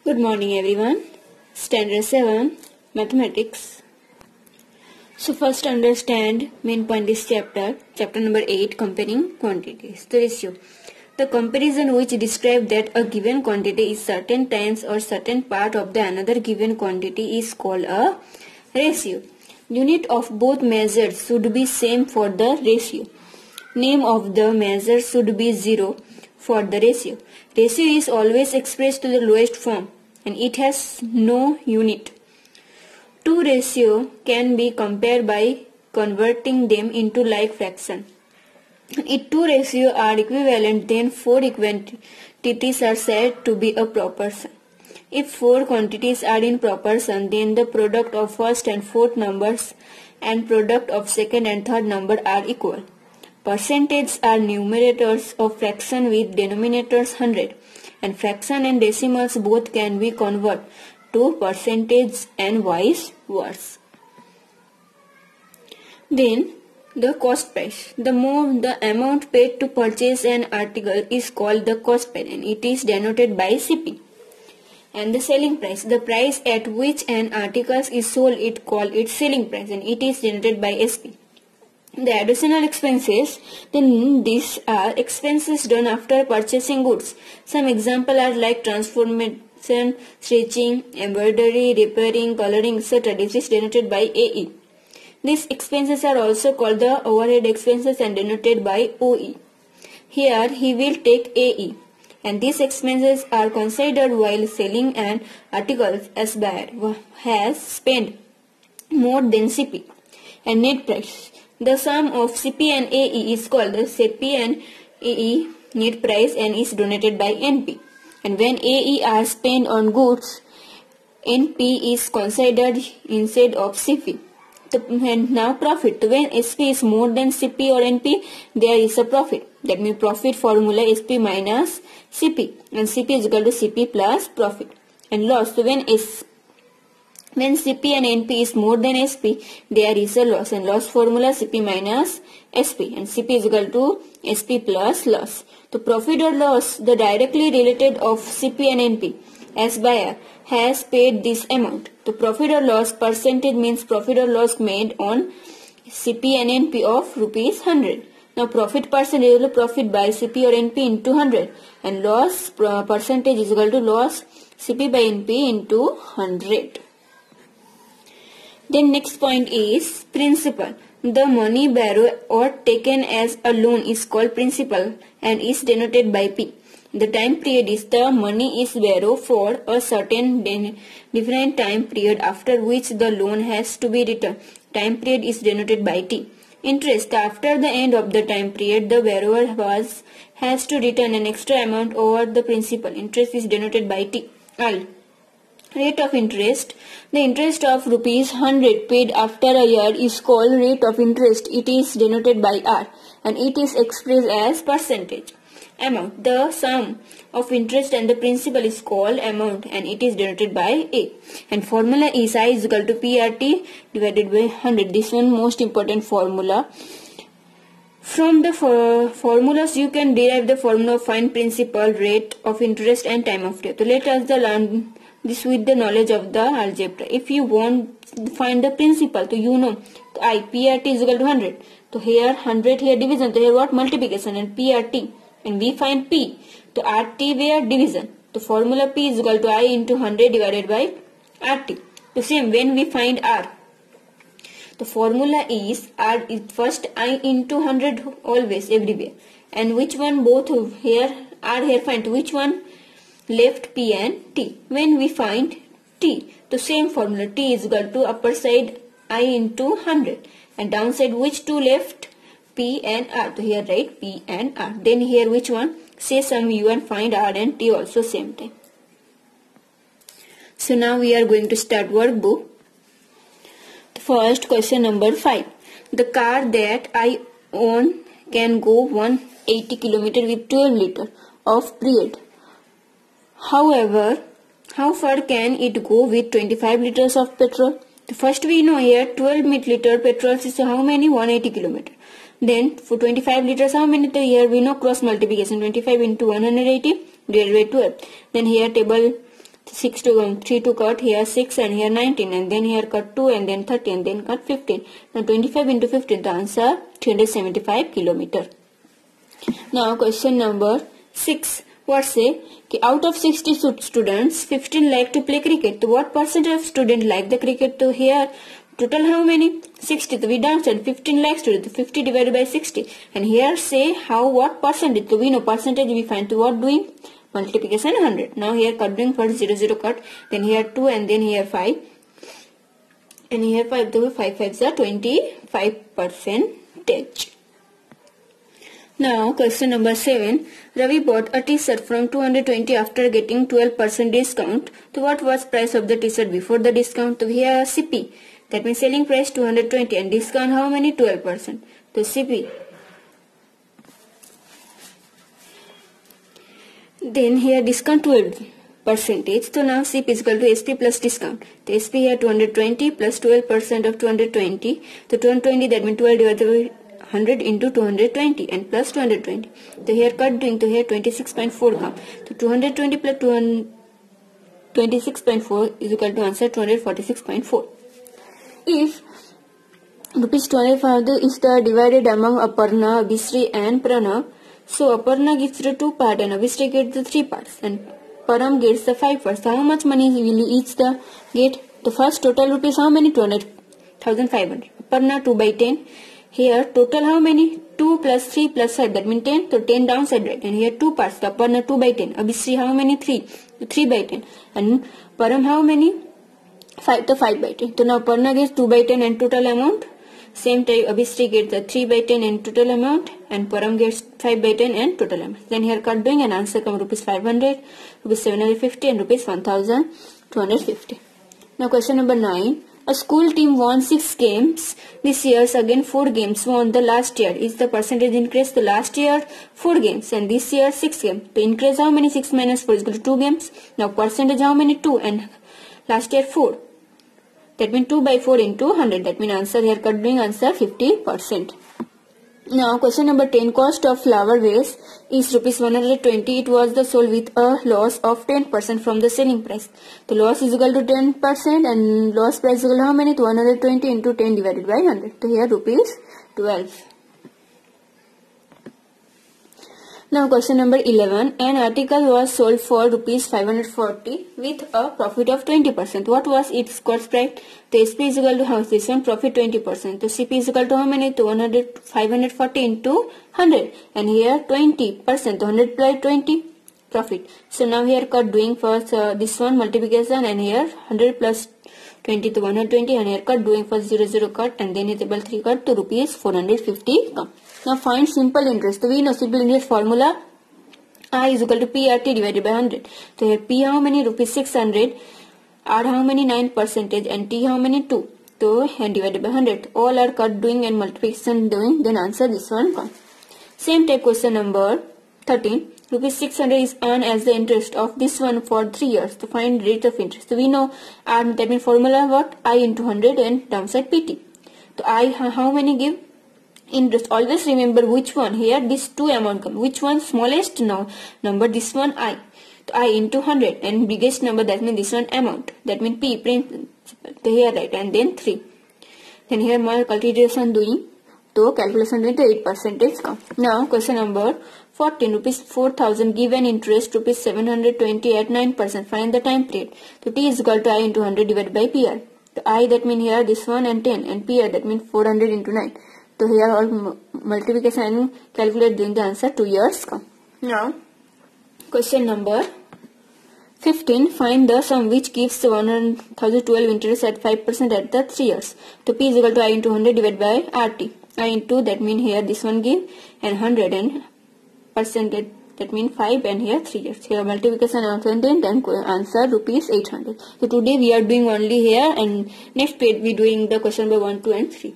Good morning everyone. Standard 7 Mathematics. So first understand main point is chapter number 8, comparing quantities. The ratio. The comparison which describes that a given quantity is certain times or certain part of the another given quantity is called a ratio. Unit of both measures should be same for the ratio. Name of the measure should be 0 for the ratio. Ratio is always expressed to the lowest form and it has no unit. Two ratios can be compared by converting them into like fraction. If two ratios are equivalent, then four quantities are said to be a proportion. If four quantities are in proportion, then the product of first and fourth numbers and product of second and third number are equal. Percentages are numerators of fraction with denominators 100, and fraction and decimals both can be converted to percentage and vice versa. Then the cost price. The amount paid to purchase an article is called the cost paid and it is denoted by CP. And the selling price. The price at which an article is sold is called its selling price and it is denoted by SP. The additional expenses, then these are expenses done after purchasing goods. Some examples are like transformation, stitching, embroidery, repairing, coloring, etc. This is denoted by AE. These expenses are also called the overhead expenses and denoted by OE. Here he will take AE. And these expenses are considered while selling an article as buyer has spent more than CP. And net price. The sum of CP and AE is called the CP and AE net price and is denoted by NP. And when AE are spent on goods, NP is considered instead of CP. And now profit. When SP is more than CP or NP, there is a profit. That means profit formula SP minus CP. And CP is equal to CP plus profit. And loss. So when CP and NP is more than SP, there is a loss. And loss formula CP minus SP. And CP is equal to SP plus loss. So profit or loss, the directly related of CP and NP as buyer has paid this amount. The profit or loss percentage means profit or loss made on CP and NP of rupees 100. Now profit percentage is equal to profit by CP or NP into 100 and loss percentage is equal to loss CP by NP into 100. Then next point is principal. The money borrowed or taken as a loan is called principal and is denoted by P. The time period is the money is borrowed for a certain different time period after which the loan has to be returned. Time period is denoted by T. Interest. After the end of the time period, the borrower has to return an extra amount over the principal. Interest is denoted by T. L. Rate of interest. The interest of rupees 100 paid after a year is called rate of interest. It is denoted by R and it is expressed as percentage. Amount. The sum of interest and the principal is called amount and it is denoted by A. And formula is I is equal to PRT divided by 100. This one most important formula. From the formulas you can derive the formula of find principal, rate of interest and time of death. So let us learn this with the knowledge of the algebra. If you want to find the principal, so you know I PRT is equal to 100. So here 100 here division. So here what multiplication and PRT. And we find P. So RT where division. The formula P is equal to I into 100 divided by RT. So same when we find R. The formula is R is first I into 100 always everywhere. And which one both here R here find which one left P and T. When we find T, the same formula T is equal to upper side I into 100 and downside which two left P and R. So here write P and R. Then here which one? Say some U and find R and T also same time. So now we are going to start workbook. First question number 5. The car that I own can go 180 km with 12 liter of period. However, how far can it go with 25 liters of petrol? First we know here 12 liter petrol is how many? 180 km. Then for 25 liters how many? Here we know cross multiplication 25 into 180 divided by 12. Then here table 6 to 3 to cut, here 6 and here 19, and then here cut 2 and then 30 and then cut 15. Now 25 into 15, the answer 375 kilometer. Now question number 6. What say? Out of 60 students, 15 like to play cricket. So what percentage of students like the cricket? So here total how many? 60. So we downside 15 likes to it. 50 divided by 60. And here say what percentage? So we know percentage we find. So what doing? Multiplication 100. Now here cut doing first 0 0 cut. Then here 2 and then here 5. And here 5. So 5 5s are 25%. Now question number 7. Ravi bought a t-shirt from 220 after getting 12% discount. So what was price of the t-shirt before the discount? So here CP. That means selling price 220 and discount how many? 12%. So CP. Then here discount 12%. So now CP is equal to SP plus discount. The SP here 220 plus 12% of 220. So 220 that means 12 divided by 100 into 220 and plus 220. So here cut doing to here 26.4 come. So 220 plus 26.4 is equal to answer 246.4. If rupees 25 is the divided among Aparna, Abhisri and Pranav, so Aparna gives the 2 parts and Abhisri gets the 3 parts and Param gets the 5 parts. So how much money will each get? The first total rupees how many? 200,500. Aparna 2 by 10. Here total how many? 2 plus 3 plus 5 that means 10. So 10 downside right. And here 2 parts. So Aparna 2 by 10. Abhisri how many? 3. So 3 by 10. And Param how many? 5 to 5 by 10. So now Aparna gets 2 by 10 and total amount. Same time Abhisri gets the 3 by 10 and total amount. And Param gets 5 by 10 and total amount. Then here cut doing and answer come rupees 500, rupees 750 and rupees 1250. Now question number 9. A school team won 6 games this year, again 4 games won the last year. Is the percentage increase? The last year 4 games and this year 6 games. To increase how many? 6 minus 4 is equal to 2 games. Now percentage how many? 2 and last year 4. That means 2 by 4 into 100. That means answer here cut doing answer 50%. Now question number 10. Cost of flower vase is rupees 120. It was the sold with a loss of 10% from the selling price. The loss is equal to 10% and loss price is equal to how many? 120 into 10 divided by 100. So here rupees 12. Now question number 11. An article was sold for rupees 540 with a profit of 20%. What was its cost price? The SP is equal to how? This one profit 20%. The CP is equal to how many? To 540 into 100. And here 20%. 100 plus 20 profit. So now here cut doing first this one multiplication and here 100 plus 20 to 120 and here cut doing first 0 0 cut and then is able 3 cut to rupees 450 come. Now find simple interest. So we know simple interest formula I is equal to PRT divided by 100. So here P how many? Rupees 600. R how many? 9% and T how many? 2. So and divided by 100. All are cut doing and multiplication doing. Then answer this one come. Same type question number 13. Rupees 600 is earned as the interest of this one for 3 years. To find rate of interest. So we know R that means formula what? I into 100 and downside PT. So I how many give? Interest. Always remember which one. Here this 2 amount come. Which one smallest now number? This one I. So I into 100 and biggest number that means this one amount. That means P principal. So here right and then 3. Then here my calculation doing. So calculation doing to 8% come. Now question number 14. Rupees 4,000 given interest rupees 720 at 9%. Find the time period. So T is equal to I into 100 divided by PR. So I that means here this one and 10 and PR that means 400 into 9. So here all multiplication and calculate doing the answer 2 years come. Now question number 15. Find the sum which gives 1,012 interest at 5% at the 3 years. So P is equal to I into 100 divided by RT. I into that means here this one give and 100 and percentage that means 5 and here 3 years. Here multiplication and then answer rupees 800. So today we are doing only here and next page we doing the question number 1, 2 and 3.